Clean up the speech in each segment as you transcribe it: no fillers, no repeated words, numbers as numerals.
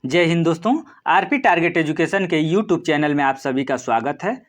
जय हिंद दोस्तों। RP target education के यूट्यूब चैनल में आप सभी का स्वागत है।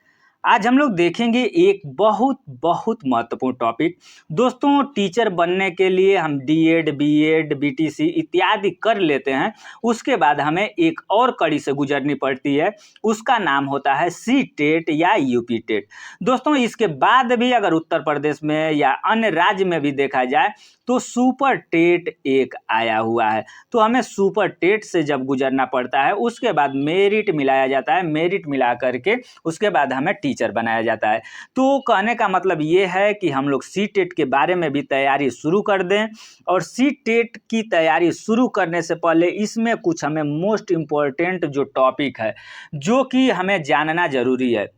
आज हम लोग देखेंगे एक बहुत बहुत महत्वपूर्ण टॉपिक। दोस्तों, टीचर बनने के लिए हम डीएड, बीएड, बीटीसी इत्यादि कर लेते हैं। उसके बाद हमें एक और कड़ी से गुजरनी पड़ती है, उसका नाम होता है सी टेट या यूपी टेट। दोस्तों, इसके बाद भी अगर उत्तर प्रदेश में या अन्य राज्य में भी देखा जाए तो सुपर टेट एक आया हुआ है। तो हमें सुपर टेट से जब गुजरना पड़ता है उसके बाद मेरिट मिलाया जाता है, मेरिट मिला करके उसके बाद हमें टीचर बनाया जाता है। तो कहने का मतलब ये है कि हम लोग सी टेट के बारे में भी तैयारी शुरू कर दें, और सी टेट की तैयारी शुरू करने से पहले इसमें कुछ हमें मोस्ट इम्पॉर्टेंट जो टॉपिक है जो कि हमें जानना ज़रूरी है।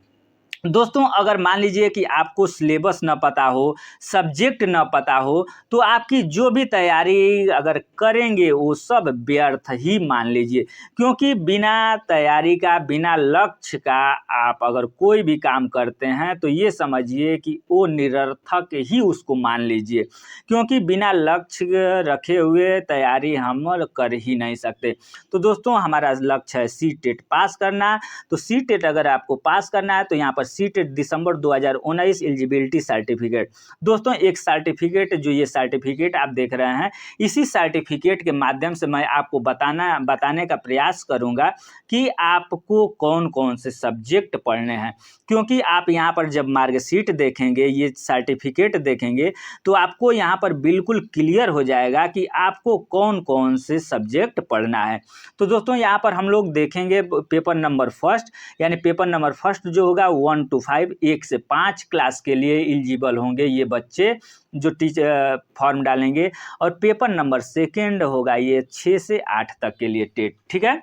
दोस्तों, अगर मान लीजिए कि आपको सिलेबस न पता हो, सब्जेक्ट न पता हो, तो आपकी जो भी तैयारी अगर करेंगे वो सब व्यर्थ ही मान लीजिए। क्योंकि बिना तैयारी का, बिना लक्ष्य का आप अगर कोई भी काम करते हैं तो ये समझिए कि वो निरर्थक ही उसको मान लीजिए। क्योंकि बिना लक्ष्य रखे हुए तैयारी हम कर ही नहीं सकते। तो दोस्तों, हमारा लक्ष्य है सी टेट पास करना। तो सी टेट अगर आपको पास करना है तो यहाँ पर सी टेट दिसंबर 2019 एलिजिबिलिटी सर्टिफिकेट। दोस्तों, एक सर्टिफिकेट, जो ये सर्टिफिकेट आप देख रहे हैं, इसी सर्टिफिकेट के माध्यम से मैं आपको बताने का प्रयास करूंगा कि आपको कौन कौन से सब्जेक्ट पढ़ने हैं। क्योंकि आप यहाँ पर जब मार्कशीट देखेंगे, ये सर्टिफिकेट देखेंगे, तो आपको यहाँ पर बिल्कुल क्लियर हो जाएगा कि आपको कौन कौन से सब्जेक्ट पढ़ना है। तो दोस्तों, यहाँ पर हम लोग देखेंगे पेपर नंबर फर्स्ट, यानी पेपर नंबर फर्स्ट जो होगा 1 to 5, 1 से 5 क्लास के लिए एलिजिबल होंगे ये बच्चे जो टीचर फॉर्म डालेंगे। और पेपर नंबर सेकेंड होगा ये 6 से 8 तक के लिए टेट। ठीक है।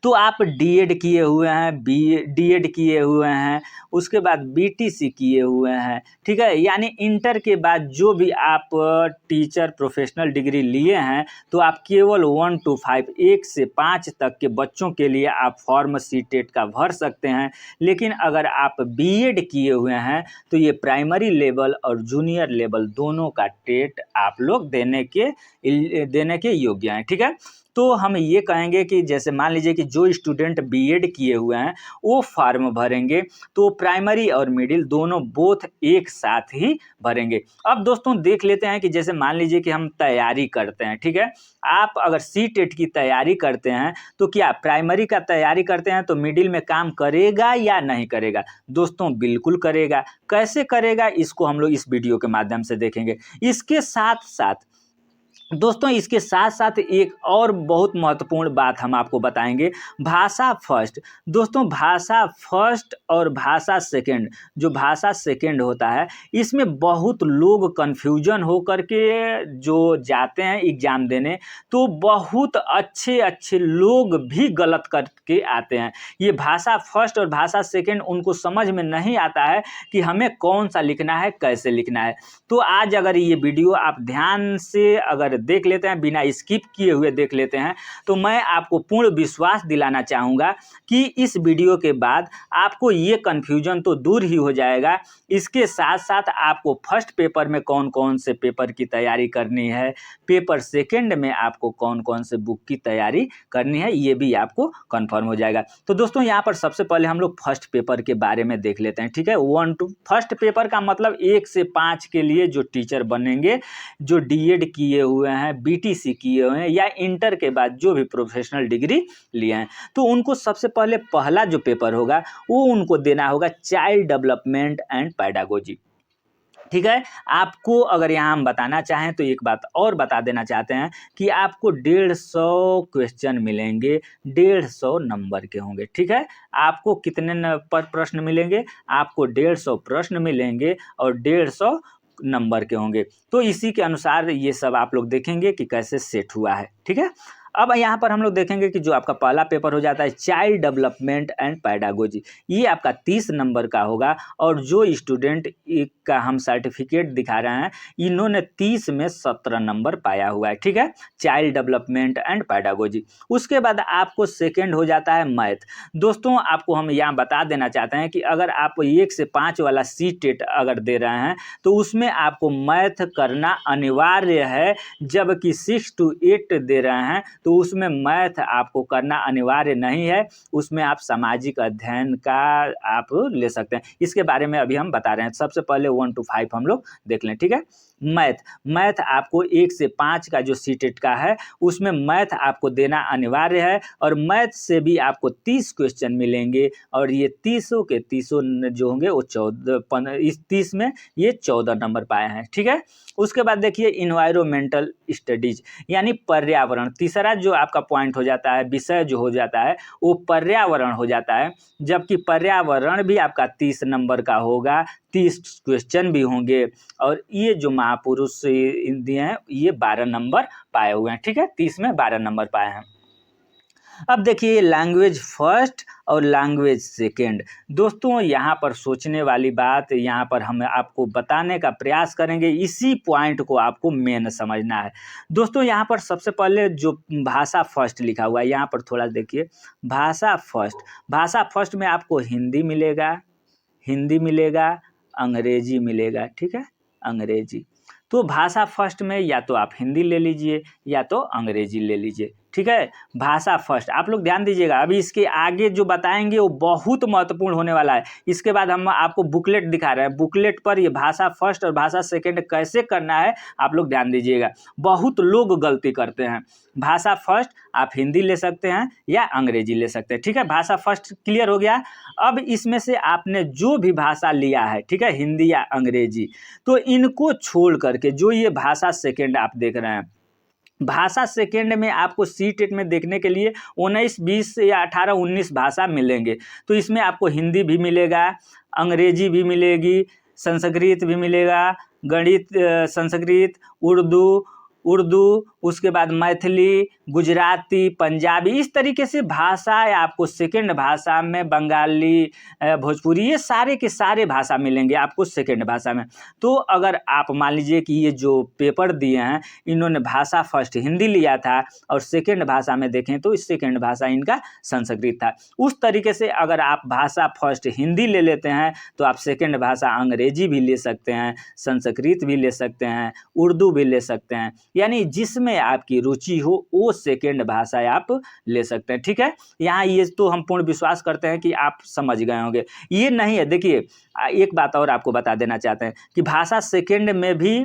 तो आप डीएड किए हुए हैं, डीएड किए हुए हैं, उसके बाद बीटीसी किए हुए हैं, ठीक है, यानी इंटर के बाद जो भी आप टीचर प्रोफेशनल डिग्री लिए हैं, तो आप केवल 1 to 5, 1 से 5 तक के बच्चों के लिए आप फॉर्म सी टेट का भर सकते हैं। लेकिन अगर आप बीएड किए हुए हैं तो ये प्राइमरी लेवल और जूनियर लेवल दोनों का टेट आप लोग देने के योग्य हैं। ठीक है। तो हम ये कहेंगे कि जैसे मान लीजिए कि जो स्टूडेंट बीएड किए हुए हैं वो फॉर्म भरेंगे तो प्राइमरी और मिडिल दोनों बोथ एक साथ ही भरेंगे। अब दोस्तों देख लेते हैं कि जैसे मान लीजिए कि हम तैयारी करते हैं, ठीक है, आप अगर सी टेट की तैयारी करते हैं तो क्या प्राइमरी का तैयारी करते हैं तो मिडिल में काम करेगा या नहीं करेगा? दोस्तों, बिल्कुल करेगा। कैसे करेगा इसको हम लोग इस वीडियो के माध्यम से देखेंगे। इसके साथ साथ दोस्तों, इसके साथ साथ एक और बहुत महत्वपूर्ण बात हम आपको बताएंगे, भाषा फर्स्ट। दोस्तों, भाषा फर्स्ट और भाषा सेकंड, जो भाषा सेकंड होता है, इसमें बहुत लोग कन्फ्यूजन हो करके जो जाते हैं एग्ज़ाम देने, तो बहुत अच्छे अच्छे लोग भी गलत करके आते हैं। ये भाषा फर्स्ट और भाषा सेकंड उनको समझ में नहीं आता है कि हमें कौन सा लिखना है, कैसे लिखना है। तो आज अगर ये वीडियो आप ध्यान से अगर देख लेते हैं, बिना स्किप किए हुए देख लेते हैं, तो मैं आपको पूर्ण विश्वास दिलाना चाहूँगा कि इस वीडियो के बाद आपको ये कन्फ्यूजन तो दूर ही हो जाएगा। इसके साथ साथ आपको फर्स्ट पेपर में कौन कौन से पेपर की तैयारी करनी है, पेपर सेकंड में आपको कौन कौन से बुक की तैयारी करनी है, ये भी आपको कन्फर्म हो जाएगा। तो दोस्तों, यहाँ पर सबसे पहले हम लोग फर्स्ट पेपर के बारे में देख लेते हैं। ठीक है। फर्स्ट पेपर का मतलब 1 से 5 के लिए जो टीचर बनेंगे, जो डीएड किए हुए हैं, बीटीसी किए हुए हैं, या इंटर के बाद जो भी प्रोफेशनल डिग्री लिए हैं, तो उनको सबसे पहले पहला जो पेपर होगा वो उनको देना होगा चाइल्ड डेवलपमेंट एंड पैडागोजी। ठीक है। आपको अगर यहाँ हम बताना चाहें तो एक बात और बता देना चाहते हैं कि आपको 150 क्वेश्चन मिलेंगे, 150 नंबर के होंगे। ठीक है। आपको कितने प्रश्न मिलेंगे? आपको 150 प्रश्न मिलेंगे और 150 नंबर के होंगे। तो इसी के अनुसार ये सब आप लोग देखेंगे कि कैसे सेट हुआ है। ठीक है। अब यहाँ पर हम लोग देखेंगे कि जो आपका पहला पेपर हो जाता है चाइल्ड डेवलपमेंट एंड पैडागोजी, ये आपका 30 नंबर का होगा। और जो स्टूडेंट का हम सर्टिफिकेट दिखा रहे हैं, इन्होंने 30 में 17 नंबर पाया हुआ है। ठीक है। Child development and pedagogy. उसके बाद आपको सेकेंड हो जाता है मैथ। दोस्तों, आपको हम यहाँ बता देना चाहते हैं कि अगर आप 1 से 5 वाला सी टेट अगर दे रहे हैं तो उसमें आपको मैथ करना अनिवार्य है, जबकि 6 to 8 दे रहे हैं तो उसमें मैथ आपको करना अनिवार्य नहीं है, उसमें आप सामाजिक अध्ययन का आप ले सकते हैं। इसके बारे में अभी हम बता रहे हैं। सबसे पहले 1 to 5 हम लोग देख लें, ठीक है। मैथ आपको 1 से 5 का जो सीटेट का है उसमें मैथ आपको देना अनिवार्य है, और मैथ से भी आपको 30 क्वेश्चन मिलेंगे, और ये 30 के 30 जो होंगे वो 14 इस 30 में ये 14 नंबर पाए हैं, ठीक है। उसके बाद देखिए इन्वायरमेंटल स्टडीज यानी पर्यावरण, तीसरा जो आपका पॉइंट हो जाता है, विषय जो हो जाता है वो पर्यावरण हो जाता है, जबकि पर्यावरण भी आपका 30 नंबर का होगा, 30 क्वेश्चन भी होंगे, और ये जो महापुरुष दिए हैं ये 12 नंबर पाए हुए हैं, ठीक है। 30 में 12 नंबर पाए हैं। अब देखिए लैंग्वेज फर्स्ट और लैंग्वेज सेकेंड, दोस्तों यहाँ पर सोचने वाली बात, यहाँ पर हम आपको बताने का प्रयास करेंगे, इसी पॉइंट को आपको मेन समझना है। दोस्तों यहाँ पर सबसे पहले जो भाषा फर्स्ट लिखा हुआ है, यहाँ पर थोड़ा देखिए, भाषा फर्स्ट में आपको हिंदी मिलेगा, अंग्रेजी मिलेगा, ठीक है, अंग्रेजी। तो भाषा फर्स्ट में या तो आप हिंदी ले लीजिए या तो अंग्रेजी ले लीजिए, ठीक है। भाषा फर्स्ट, आप लोग ध्यान दीजिएगा, अभी इसके आगे जो बताएंगे वो बहुत महत्वपूर्ण होने वाला है। इसके बाद हम आपको बुकलेट दिखा रहे हैं, बुकलेट पर ये भाषा फर्स्ट और भाषा सेकेंड कैसे करना है आप लोग ध्यान दीजिएगा। बहुत लोग गलती करते हैं। भाषा फर्स्ट आप हिंदी ले सकते हैं या अंग्रेजी ले सकते हैं, ठीक है। भाषा फर्स्ट क्लियर हो गया। अब इसमें से आपने जो भी भाषा लिया है, ठीक है, हिंदी या अंग्रेजी, तो इनको छोड़ करके जो ये भाषा सेकेंड आप देख रहे हैं, भाषा सेकेंड में आपको सीटेट में देखने के लिए 19, 20 या 18, 19 भाषा मिलेंगे। तो इसमें आपको हिंदी भी मिलेगा, अंग्रेजी भी मिलेगी, संस्कृत भी मिलेगा, गणित, संस्कृत, उर्दू, उसके बाद मैथिली, गुजराती, पंजाबी, इस तरीके से भाषा आपको सेकेंड भाषा में, बंगाली, भोजपुरी, ये सारे के सारे भाषा मिलेंगे आपको सेकेंड भाषा में। तो अगर आप मान लीजिए कि ये जो पेपर दिए हैं इन्होंने भाषा फर्स्ट हिंदी लिया था और सेकेंड भाषा में देखें तो इस सेकेंड भाषा इनका संस्कृत था, उस तरीके से अगर आप भाषा फर्स्ट हिंदी ले लेते हैं तो आप सेकेंड भाषा अंग्रेजी भी ले सकते हैं, संस्कृत भी ले सकते हैं, उर्दू भी ले सकते हैं, यानी जिसमें आपकी रुचि हो वो सेकेंड भाषा आप ले सकते हैं, ठीक है। यहाँ ये तो हम पूर्ण विश्वास करते हैं कि आप समझ गए होंगे। ये नहीं है, देखिए एक बात और आपको बता देना चाहते हैं कि भाषा सेकेंड में भी,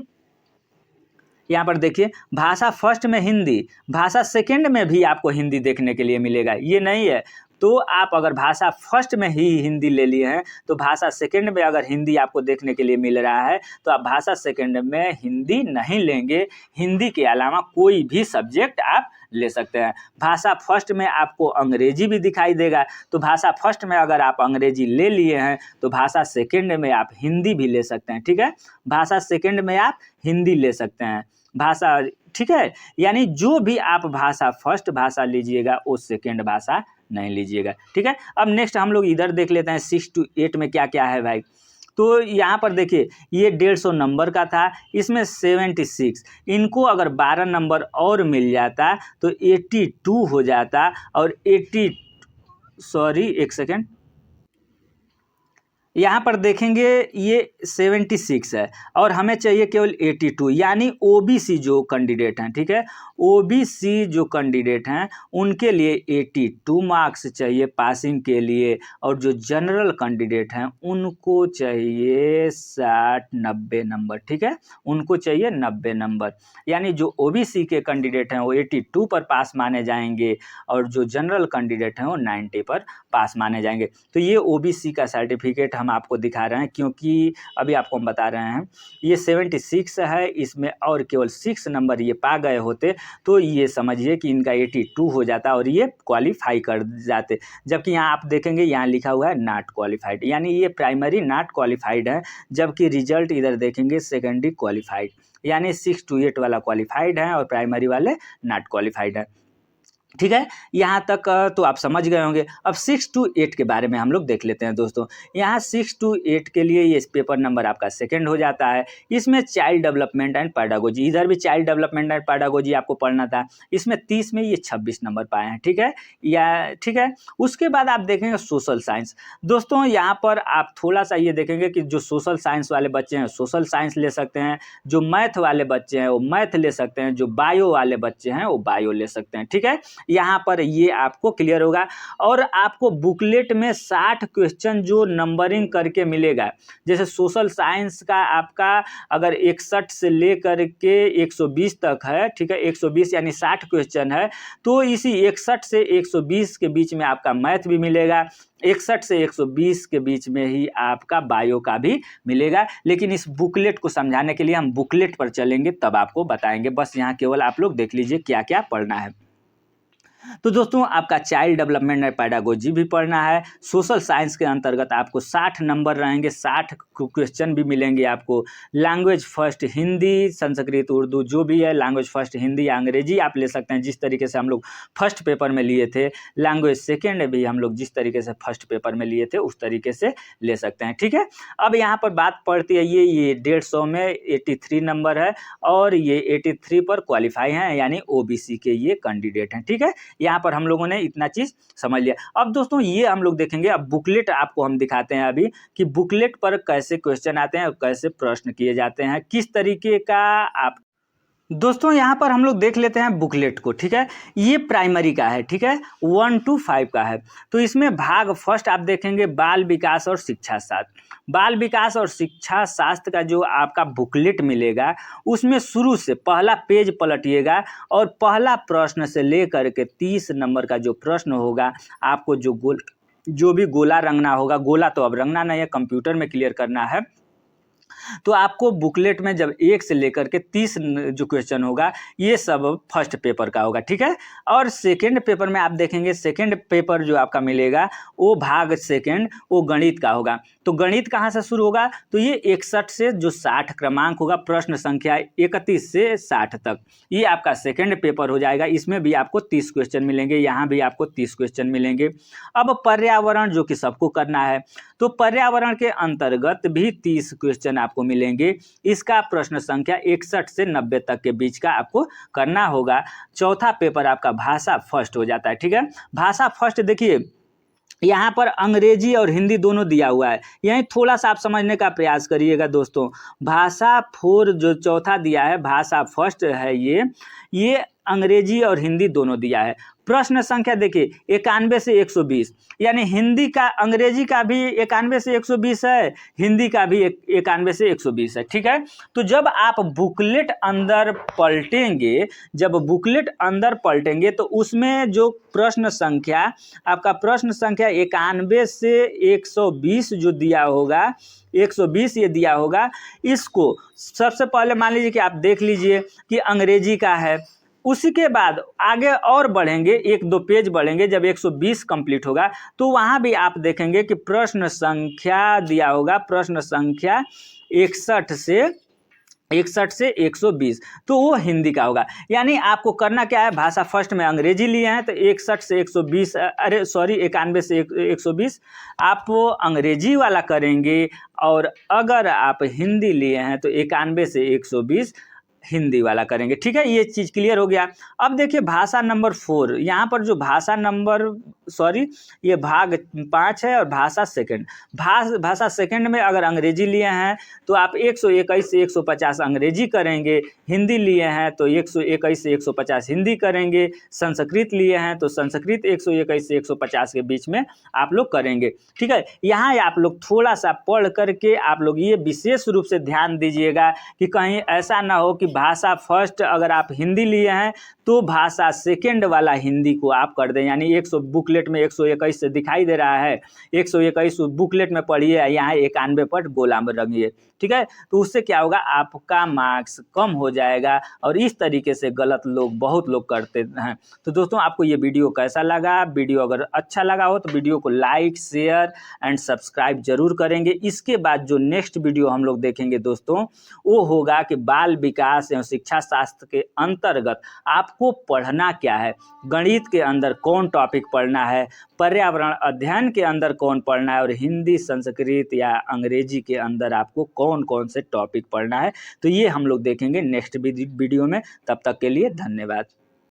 यहाँ पर देखिए, भाषा फर्स्ट में हिंदी, भाषा सेकेंड में भी आपको हिंदी देखने के लिए मिलेगा, ये नहीं है। तो आप अगर भाषा फर्स्ट में ही हिंदी ले लिए हैं तो भाषा सेकेंड में अगर हिंदी आपको देखने के लिए मिल रहा है तो आप भाषा सेकेंड में हिंदी नहीं लेंगे, हिंदी के अलावा कोई भी सब्जेक्ट आप ले सकते हैं। भाषा फर्स्ट में आपको अंग्रेजी भी दिखाई देगा, तो भाषा फर्स्ट में अगर आप अंग्रेजी ले लिए हैं तो भाषा सेकेंड में आप हिंदी भी ले सकते हैं, ठीक है। भाषा सेकेंड में आप हिंदी ले सकते हैं, भाषा, ठीक है। यानी जो भी आप भाषा फर्स्ट भाषा लीजिएगा वो सेकेंड भाषा नहीं लीजिएगा, ठीक है। अब नेक्स्ट हम लोग इधर देख लेते हैं 6 to 8 में क्या क्या है भाई। तो यहाँ पर देखिए ये 150 नंबर का था, इसमें 76, इनको अगर 12 नंबर और मिल जाता तो 82 हो जाता, और 80, सॉरी एक सेकेंड, यहाँ पर देखेंगे ये 76 है और हमें चाहिए केवल 82, यानी ओबीसी जो कैंडिडेट हैं, ठीक है, ओबीसी जो कैंडिडेट हैं उनके लिए 82 मार्क्स चाहिए पासिंग के लिए, और जो जनरल कैंडिडेट हैं उनको चाहिए 60-90 नंबर, ठीक है, उनको चाहिए 90 नंबर। यानी जो ओबीसी के कैंडिडेट हैं वो 82 पर पास माने जाएंगे और जो जनरल कैंडिडेट हैं वो 90 पर पास माने जाएंगे। तो ये ओबीसी का सर्टिफिकेट हम आपको दिखा रहे हैं, क्योंकि अभी आपको हम बता रहे हैं ये 76 है, इसमें और केवल 6 नंबर ये पा गए होते तो ये समझिए कि इनका 82 हो जाता और ये क्वालिफाई कर जाते। जबकि यहाँ आप देखेंगे यहाँ लिखा हुआ है नॉट क्वालिफाइड, यानी ये प्राइमरी नॉट क्वालिफाइड है, जबकि रिजल्ट इधर देखेंगे सेकेंडरी क्वालिफाइड, यानी 6 to 8 वाला क्वालिफाइड है और प्राइमरी वाले नॉट क्वालिफाइड है। ठीक है, यहाँ तक तो आप समझ गए होंगे। अब 6 to 8 के बारे में हम लोग देख लेते हैं दोस्तों। यहाँ 6 to 8 के लिए ये पेपर नंबर आपका सेकंड हो जाता है। इसमें चाइल्ड डेवलपमेंट एंड पैडागोजी, इधर भी चाइल्ड डेवलपमेंट एंड पैडागोजी आपको पढ़ना था। इसमें 30 में ये 26 नंबर पाए हैं। ठीक है, या ठीक है। उसके बाद आप देखेंगे सोशल साइंस। दोस्तों यहाँ पर आप थोड़ा सा ये देखेंगे कि जो सोशल साइंस वाले बच्चे हैं सोशल साइंस ले सकते हैं, जो मैथ वाले बच्चे हैं वो मैथ ले सकते हैं, जो बायो वाले बच्चे हैं वो बायो ले सकते हैं। ठीक है, यहाँ पर ये आपको क्लियर होगा। और आपको बुकलेट में 60 क्वेश्चन जो नंबरिंग करके मिलेगा, जैसे सोशल साइंस का आपका अगर 61 से लेकर के 120 तक है, ठीक है, 120 यानी 60 क्वेश्चन है, तो इसी 61 से 120 के बीच में आपका मैथ भी मिलेगा, 61 से 120 के बीच में ही आपका बायो का भी मिलेगा। लेकिन इस बुकलेट को समझाने के लिए हम बुकलेट पर चलेंगे, तब आपको बताएंगे। बस यहाँ केवल आप लोग देख लीजिए क्या क्या पढ़ना है। तो दोस्तों आपका चाइल्ड डेवलपमेंट एंड पैडागोजी भी पढ़ना है। सोशल साइंस के अंतर्गत आपको 60 नंबर रहेंगे, 60 क्वेश्चन भी मिलेंगे आपको। लैंग्वेज फर्स्ट हिंदी, संस्कृत, उर्दू जो भी है, लैंग्वेज फर्स्ट हिंदी या अंग्रेजी आप ले सकते हैं, जिस तरीके से हम लोग फर्स्ट पेपर में लिए थे। लैंग्वेज सेकेंड भी हम लोग जिस तरीके से फर्स्ट पेपर में लिए थे उस तरीके से ले सकते हैं। ठीक है, अब यहाँ पर बात पड़ती है ये 150 में 83 नंबर है और ये 83 पर क्वालिफाई हैं, यानी ओबीसी के ये कैंडिडेट हैं। ठीक है, यहाँ पर हम लोगों ने इतना चीज़ समझ लिया। अब दोस्तों ये हम लोग देखेंगे, अब बुकलेट आपको हम दिखाते हैं अभी कि बुकलेट पर कैसे क्वेश्चन आते हैं और कैसे प्रश्न किए जाते हैं, किस तरीके का आप। दोस्तों यहाँ पर हम लोग देख लेते हैं बुकलेट को। ठीक है, ये प्राइमरी का है। ठीक है, 1 to 5 का है। तो इसमें भाग फर्स्ट आप देखेंगे बाल विकास और शिक्षा शास्त्र। बाल विकास और शिक्षा शास्त्र का जो आपका बुकलेट मिलेगा उसमें शुरू से पहला पेज पलटिएगा और पहला प्रश्न से लेकर के 30 नंबर का जो प्रश्न होगा, आपको जो भी गोला रंगना होगा, गोला तो अब रंगना नहीं है, कंप्यूटर में क्लियर करना है। तो आपको बुकलेट में जब 1 से लेकर के 30 जो क्वेश्चन होगा ये सब फर्स्ट पेपर का होगा। ठीक है, और सेकंड पेपर में आप देखेंगे, सेकंड पेपर जो आपका मिलेगा वो भाग सेकंड वो गणित का होगा। तो गणित कहाँ से शुरू होगा, तो ये 61 से जो 60 क्रमांक होगा, प्रश्न संख्या 31 से 60 तक, ये आपका सेकंड पेपर हो जाएगा। इसमें भी आपको 30 क्वेश्चन मिलेंगे, यहाँ भी आपको 30 क्वेश्चन मिलेंगे। अब पर्यावरण जो कि सबको करना है, तो पर्यावरण के अंतर्गत भी 30 क्वेश्चन आपको मिलेंगे। इसका प्रश्न संख्या 61 से 90 तक के बीच का आपको करना होगा। चौथा पेपर आपका भाषा फर्स्ट हो जाता है। ठीक है, भाषा फर्स्ट देखिए यहाँ पर अंग्रेजी और हिंदी दोनों दिया हुआ है, यहीं थोड़ा सा आप समझने का प्रयास करिएगा दोस्तों। भाषा 4 जो चौथा दिया है, भाषा फर्स्ट है, ये अंग्रेजी और हिंदी दोनों दिया है। प्रश्न संख्या देखिए 91 से 120, यानी हिंदी का, अंग्रेजी का भी 91 से 120 है, हिंदी का भी 91 से 120 है। ठीक है, तो जब आप बुकलेट अंदर पलटेंगे, जब बुकलेट अंदर पलटेंगे तो उसमें जो प्रश्न संख्या, आपका प्रश्न संख्या 91 से 120 जो दिया होगा, 120 ये दिया होगा, इसको सबसे पहले मान लीजिए कि आप देख लीजिए कि अंग्रेजी का है। उसी के बाद आगे और बढ़ेंगे, 1-2 पेज बढ़ेंगे, जब 120 कंप्लीट होगा तो वहाँ भी आप देखेंगे कि प्रश्न संख्या दिया होगा, प्रश्न संख्या 61 से 120, तो वो हिंदी का होगा। यानी आपको करना क्या है, भाषा फर्स्ट में अंग्रेजी लिए हैं तो 61 से 120, अरे सॉरी 91 से 120 आप वो अंग्रेजी वाला करेंगे, और अगर आप हिंदी लिए हैं तो 91 से 120 हिंदी वाला करेंगे। ठीक है, ये चीज़ क्लियर हो गया। अब देखिए भाषा नंबर 4, यहाँ पर जो भाषा नंबर, सॉरी ये भाग 5 है और भाषा सेकंड, भाषा सेकंड में अगर अंग्रेजी लिए हैं तो आप 121 से 150 अंग्रेजी करेंगे, हिंदी लिए हैं तो 121 से 150 हिंदी करेंगे, संस्कृत लिए हैं तो संस्कृत 121 से 150 के बीच में आप लोग करेंगे। ठीक है, यहाँ आप लोग थोड़ा सा पढ़ करके आप लोग ये विशेष रूप से ध्यान दीजिएगा कि कहीं ऐसा ना हो कि भाषा फर्स्ट अगर आप हिंदी लिए हैं तो भाषा सेकंड वाला हिंदी को आप कर दें, यानी 100 बुकलेट में 121 से दिखाई दे रहा है, 121 बुकलेट में पढ़िए, यहाँ 91 पर गोला में रंगिए। ठीक है, तो उससे क्या होगा, आपका मार्क्स कम हो जाएगा, और इस तरीके से गलत लोग, बहुत लोग करते हैं। तो दोस्तों आपको ये वीडियो कैसा लगा, वीडियो अगर अच्छा लगा हो तो वीडियो को लाइक, शेयर एंड सब्सक्राइब जरूर करेंगे। इसके बाद जो नेक्स्ट वीडियो हम लोग देखेंगे दोस्तों, वो होगा कि बाल विकास एवं शिक्षा शास्त्र के अंतर्गत आप आपको पढ़ना क्या है, गणित के अंदर कौन टॉपिक पढ़ना है, पर्यावरण अध्ययन के अंदर कौन पढ़ना है और हिंदी, संस्कृत या अंग्रेजी के अंदर आपको कौन कौन से टॉपिक पढ़ना है। तो ये हम लोग देखेंगे नेक्स्ट वीडियो में। तब तक के लिए धन्यवाद।